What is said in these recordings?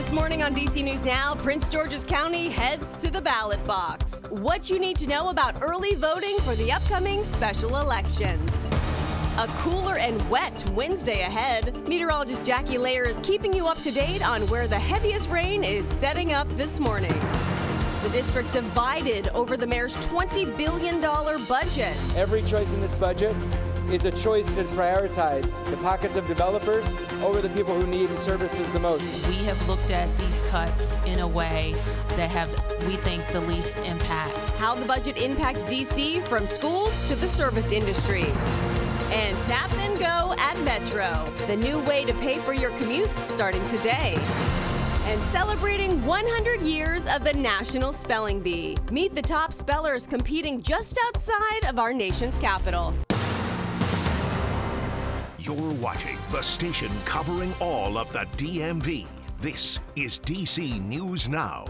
This morning on DC News Now, Prince George's County heads to the ballot box. What you need to know about early voting for the upcoming special elections. A cooler and wet Wednesday ahead. Meteorologist Jackie Layer is keeping you up to date on where the heaviest rain is setting up this morning. The district divided over the mayor's $20 billion budget. Every choice in this budget is a choice to prioritize the pockets of developers over the people who need services the most. We have looked at these cuts in a way that have, we think, the least impact. How the budget impacts DC from schools to the service industry. And tap and go at Metro, the new way to pay for your commute starting today. And celebrating 100 years of the National Spelling Bee. Meet the top spellers competing just outside of our nation's capital. You're watching the station covering all of the DMV. This is DC News Now.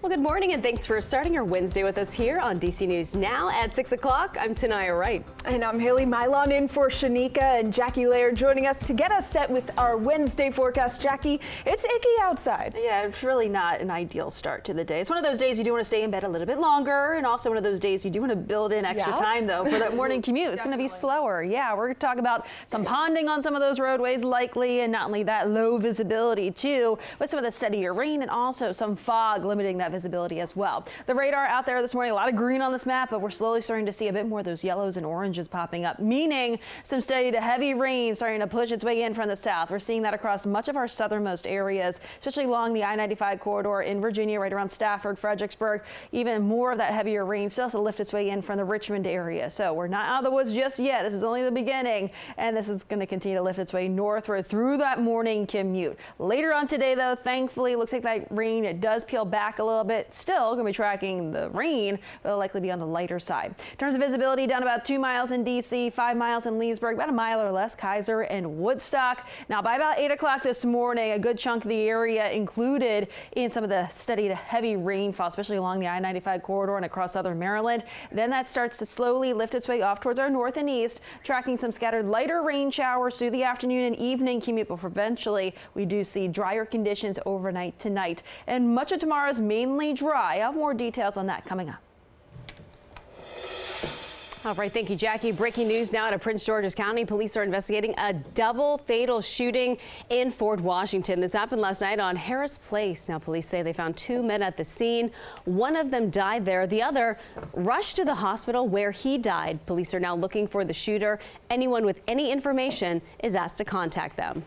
Well, good morning and thanks for starting your Wednesday with us here on DC News Now at 6 o'clock. I'm Tanaya Wright. And I'm Haley Mylon in for Shanika, and Jackie Layer joining us to get us set with our Wednesday forecast. Jackie, it's icky outside. Yeah, it's really not an ideal start to the day. It's one of those days you do want to stay in bed a little bit longer, and also one of those days you do want to build in extra time, though, for that morning commute. It's going to be slower. Yeah, we're going to talk about some ponding on some of those roadways likely, and not only that, low visibility, too, with some of the steadier rain and also some fog limiting that visibility as well. The radar out there this morning, a lot of green on this map, but we're slowly starting to see a bit more of those yellows and oranges popping up, meaning some steady to heavy rain starting to push its way in from the south. We're seeing that across much of our southernmost areas, especially along the I-95 corridor in Virginia, right around Stafford, Fredericksburg. Even more of that heavier rain still has to lift its way in from the Richmond area. So we're not out of the woods just yet. This is only the beginning, and this is going to continue to lift its way northward through that morning commute. Later on today, though, thankfully, looks like that rain, it does peel back a little bit. Still going to be tracking the rain, but it'll likely be on the lighter side. In terms of visibility, down about 2 miles in DC, 5 miles in Leesburg, about a mile or less, Kaiser and Woodstock. Now, by about 8 o'clock this morning, a good chunk of the area included in some of the steady to heavy rainfall, especially along the I-95 corridor and across southern Maryland. Then that starts to slowly lift its way off towards our north and east, tracking some scattered lighter rain showers through the afternoon and evening commute before eventually we do see drier conditions overnight tonight. And much of tomorrow is mainly dry. I'll have more details on that coming up. All right, thank you, Jackie. Breaking news now out of Prince George's County. Police are investigating a double fatal shooting in Fort Washington. This happened last night on Harris Place. Now, police say they found 2 men at the scene. One of them died there. The other rushed to the hospital where he died. Police are now looking for the shooter. Anyone with any information is asked to contact them.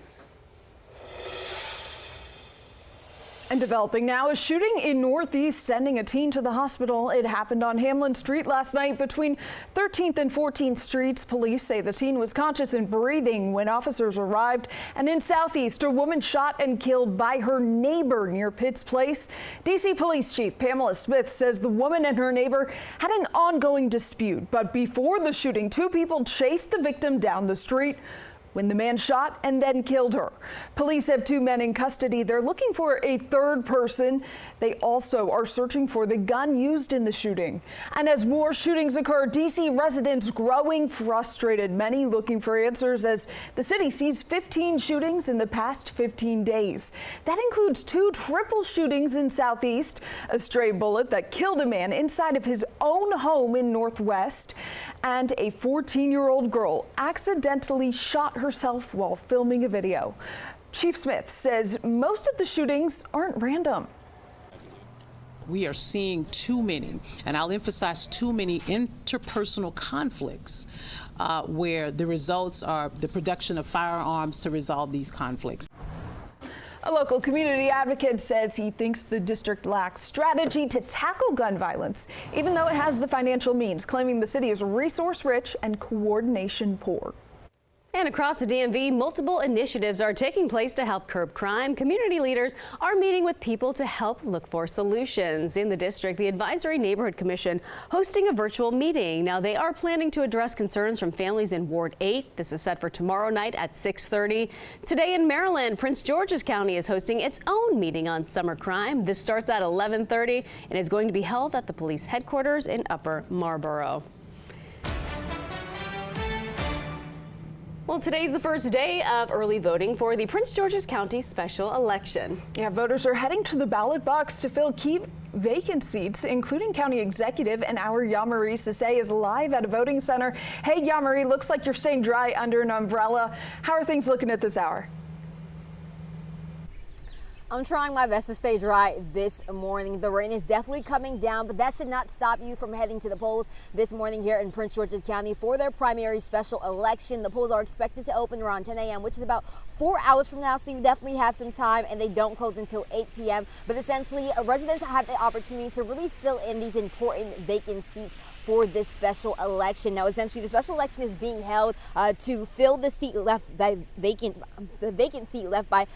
And developing now, a shooting in Northeast sending a teen to the hospital. It happened on Hamlin Street last night between 13th and 14th Streets. Police say the teen was conscious and breathing when officers arrived. And in Southeast, a woman shot and killed by her neighbor near Pitts Place. DC Police Chief Pamela Smith says the woman and her neighbor had an ongoing dispute. But before the shooting, 2 people chased the victim down the street when the man shot and then killed her. Police have 2 men in custody. They're looking for a third person. They also are searching for the gun used in the shooting. And as more shootings occur, DC residents growing frustrated, many looking for answers as the city sees 15 shootings in the past 15 days. That includes 2 triple shootings in Southeast, a stray bullet that killed a man inside of his own home in Northwest, and a 14-year-old girl accidentally shot herself while filming a video. Chief Smith says most of the shootings aren't random. We are seeing too many, and I'll emphasize too many interpersonal conflicts where the results are the production of firearms to resolve these conflicts. A local community advocate says he thinks the district lacks strategy to tackle gun violence, even though it has the financial means, claiming the city is resource rich and coordination poor. And across the DMV, multiple initiatives are taking place to help curb crime. Community leaders are meeting with people to help look for solutions. In the district, the Advisory Neighborhood Commission hosting a virtual meeting. Now, they are planning to address concerns from families in Ward 8. This is set for tomorrow night at 6:30. Today in Maryland, Prince George's County is hosting its own meeting on summer crime. This starts at 11:30 and is going to be held at the police headquarters in Upper Marlboro. Well, today's the first day of early voting for the Prince George's County special election. Yeah, voters are heading to the ballot box to fill key vacant seats, including county executive, and our Yamarie Sase is live at a voting center. Hey, Yamarie, looks like you're staying dry under an umbrella. How are things looking at this hour? I'm trying my best to stay dry this morning. The rain is definitely coming down, but that should not stop you from heading to the polls this morning here in Prince George's County for their primary special election. The polls are expected to open around 10 a.m., which is about 4 hours from now, so you definitely have some time, and they don't close until 8 p.m. But essentially, residents have the opportunity to really fill in these important vacant seats for this special election. Now, essentially, the special election is being held to fill the seat left by vacant seat left by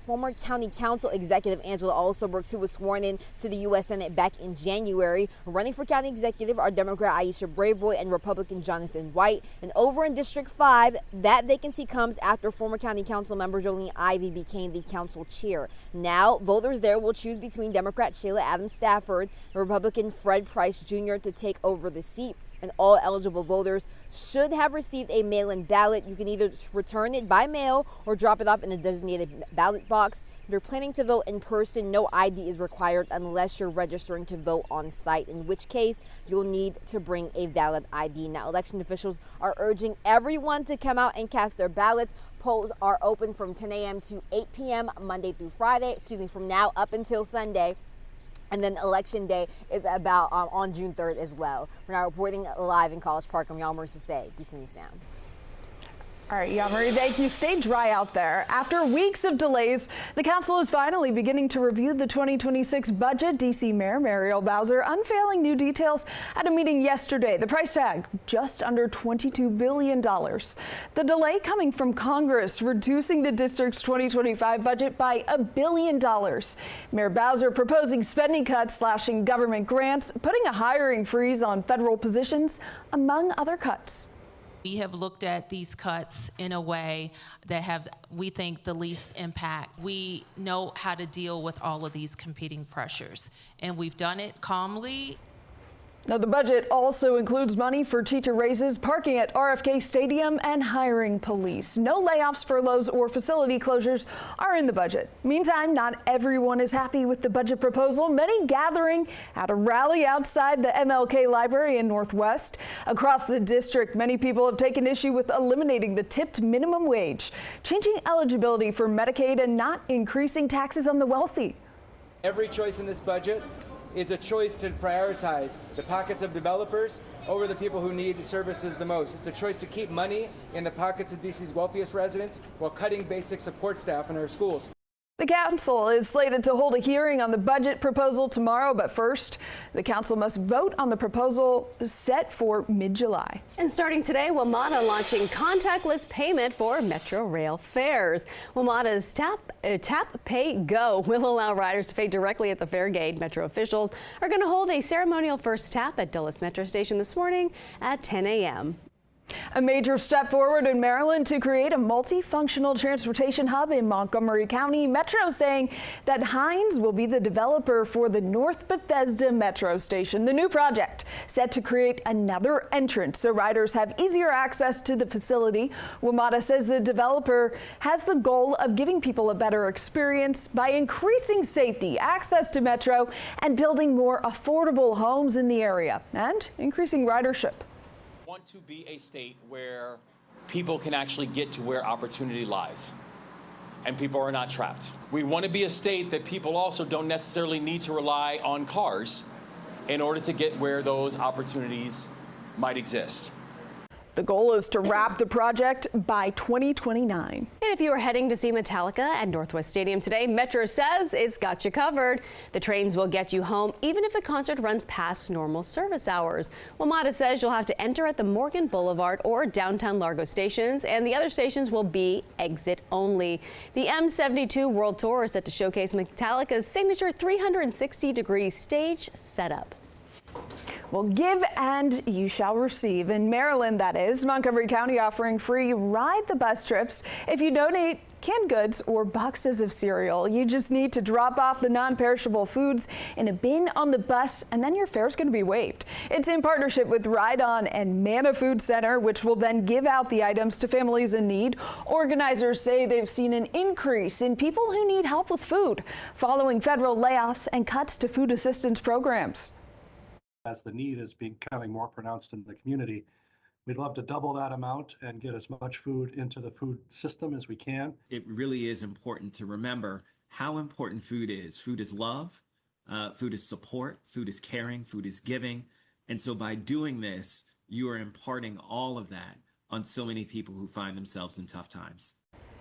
former county council executive Angela Alsobrooks, who was sworn in to the U.S. Senate back in January. Running for county executive are Democrat Aisha Braveboy and Republican Jonathan White. And over in District 5, that vacancy comes after former county council member Jolene Ivey became the council chair. Now, voters there will choose between Democrat Shayla Adams Stafford and Republican Fred Price Jr. to take over the seat. And all eligible voters should have received a mail-in ballot. You can either return it by mail or drop it off in a designated ballot box. If you're planning to vote in person, no ID is required unless you're registering to vote on site, in which case you'll need to bring a valid ID. Now, election officials are urging everyone to come out and cast their ballots. Polls are open from 10 a.m. to 8 p.m. Monday through Friday, from now up until Sunday. And then election day is about on June 3rd as well. We're now reporting live in College Park. I'm Yamarie Sase, DC News Now. All right, Yamarie, thank you. Stay dry out there. After weeks of delays, the council is finally beginning to review the 2026 budget. D.C. Mayor Muriel Bowser unveiling new details at a meeting yesterday. The price tag, just under $22 billion. The delay coming from Congress, reducing the district's 2025 budget by $1 billion. Mayor Bowser proposing spending cuts, slashing government grants, putting a hiring freeze on federal positions, among other cuts. We have looked at these cuts in a way that have, we think, the least impact. We know how to deal with all of these competing pressures, and we've done it calmly. Now, the budget also includes money for teacher raises, parking at RFK Stadium, and hiring police. No layoffs, furloughs, or facility closures are in the budget. Meantime, not everyone is happy with the budget proposal. Many gathering at a rally outside the MLK Library in Northwest. Across the district, many people have taken issue with eliminating the tipped minimum wage, changing eligibility for Medicaid, and not increasing taxes on the wealthy. Every choice in this budget is a choice to prioritize the pockets of developers over the people who need services the most. It's a choice to keep money in the pockets of DC's wealthiest residents while cutting basic support staff in our schools. The council is slated to hold a hearing on the budget proposal tomorrow, but first, the council must vote on the proposal set for mid-July. And starting today, WMATA launching contactless payment for Metro Rail fares. WMATA's Tap Pay Go will allow riders to pay directly at the fare gate. Metro officials are going to hold a ceremonial first tap at Dulles Metro Station this morning at 10 a.m. A major step forward in Maryland to create a multifunctional transportation hub in Montgomery County. Metro saying that Hines will be the developer for the North Bethesda Metro Station. The new project set to create another entrance so riders have easier access to the facility. WMATA says the developer has the goal of giving people a better experience by increasing safety, access to Metro, and building more affordable homes in the area and increasing ridership. Want to be a state where people can actually get to where opportunity lies and people are not trapped. We want to be a state that people also don't necessarily need to rely on cars in order to get where those opportunities might exist. The goal is to wrap the project by 2029. And if you are heading to see Metallica at Northwest Stadium today, Metro says it's got you covered. The trains will get you home even if the concert runs past normal service hours. WMATA says you'll have to enter at the Morgan Boulevard or downtown Largo stations, and the other stations will be exit only. The M72 World Tour is set to showcase Metallica's signature 360-degree stage setup. Well, give and you shall receive. In Maryland, that is. Montgomery County offering free ride the bus trips if you donate canned goods, or boxes of cereal. You just need to drop off the non-perishable foods in a bin on the bus, and then your fare is going to be waived. It's in partnership with Ride On and Manna Food Center, which will then give out the items to families in need. Organizers say they've seen an increase in people who need help with food following federal layoffs and cuts to food assistance programs. As the need is becoming more pronounced in the community, we'd love to double that amount and get as much food into the food system as we can. It really is important to remember how important food is. Food is love, food is support, food is caring, food is giving. And so by doing this, you are imparting all of that on so many people who find themselves in tough times.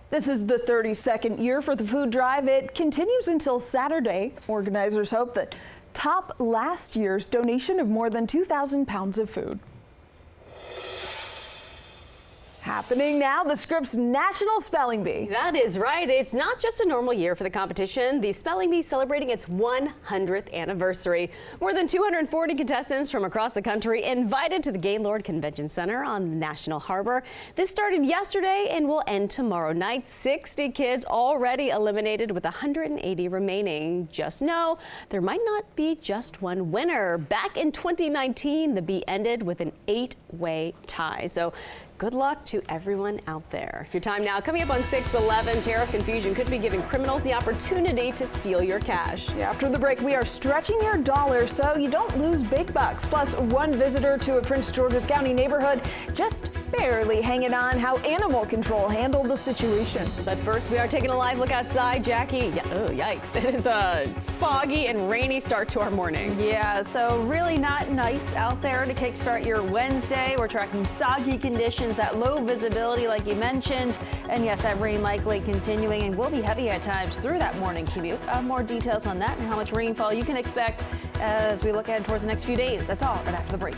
This is the 32nd year for the food drive. It continues until Saturday. Organizers hope that top last year's donation of more than 2,000 pounds of food. Happening now, the Scripps National Spelling Bee. That is right. It's not just a normal year for the competition. The Spelling Bee is celebrating its 100th anniversary. More than 240 contestants from across the country invited to the Gaylord Convention Center on the National Harbor. This started yesterday and will end tomorrow night. 60 kids already eliminated with 180 remaining. Just know there might not be just one winner. Back in 2019, the bee ended with an 8-way tie. So good luck to everyone out there. Your time now. Coming up on 6:11, tariff confusion could be giving criminals the opportunity to steal your cash. After the break, we are stretching your dollar so you don't lose big bucks. Plus, one visitor to a Prince George's County neighborhood just barely hanging on. How animal control handled the situation. But first, we are taking a live look outside. Jackie, oh, yikes. It is a foggy and rainy start to our morning. Yeah, so really not nice out there to kickstart your Wednesday. We're tracking soggy conditions, that low visibility like you mentioned, and yes, that rain likely continuing and will be heavy at times through that morning commute. More details on that and how much rainfall you can expect as we look ahead towards the next few days. That's all right after the break.